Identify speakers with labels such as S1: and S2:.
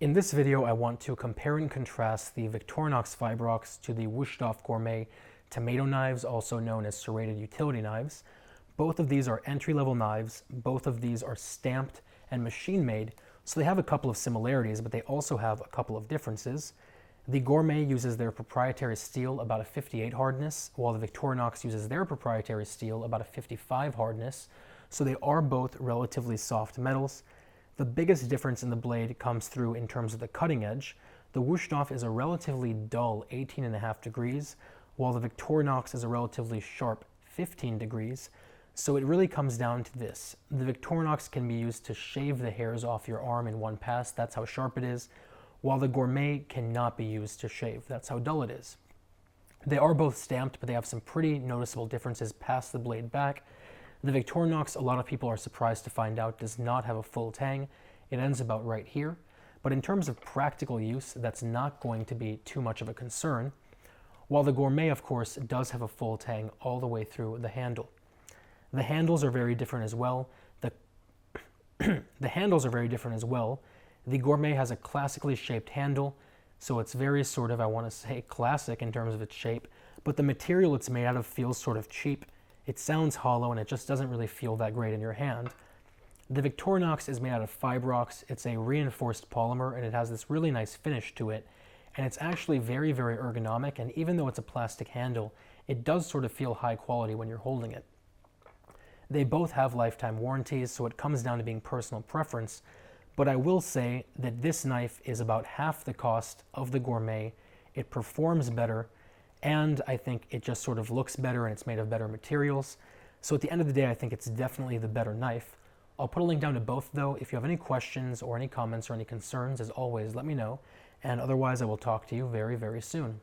S1: In this video, I want to compare and contrast the Victorinox Fibrox to the Wusthof Gourmet tomato knives, also known as serrated utility knives. Both of these are entry-level knives. Both of these are stamped and machine-made, so they have a couple of similarities, but they also have a couple of differences. The Gourmet uses their proprietary steel, about a 58 hardness, while the Victorinox uses their proprietary steel, about a 55 hardness, so they are both relatively soft metals. The biggest difference in the blade comes through in terms of the cutting edge. The Wusthof is a relatively dull 18.5 degrees, while the Victorinox is a relatively sharp 15 degrees. So it really comes down to this. The Victorinox can be used to shave the hairs off your arm in one pass, that's how sharp it is, while the Gourmet cannot be used to shave, that's how dull it is. They are both stamped, but they have some pretty noticeable differences past the blade back. The Victorinox, a lot of people are surprised to find out, does not have a full tang. It ends about right here. But in terms of practical use, that's not going to be too much of a concern. While the Gourmet, of course, does have a full tang all the way through the handle. The handles are very different as well. The handles are very different as well. The Gourmet has a classically shaped handle, so it's very sort of, I want to say, classic in terms of its shape, but the material it's made out of feels sort of cheap. It sounds hollow and it just doesn't really feel that great in your hand. The Victorinox is made out of Fibrox. It's a reinforced polymer and it has this really nice finish to it. And it's actually very, very ergonomic, and even though it's a plastic handle, it does sort of feel high quality when you're holding it. They both have lifetime warranties, so it comes down to being personal preference, but I will say that this knife is about half the cost of the Gourmet. It performs better, and I think it just sort of looks better and it's made of better materials. So at the end of the day, I think it's definitely the better knife. I'll put a link down to both though. If you have any questions or any comments or any concerns, as always, let me know. And otherwise, I will talk to you very, very soon.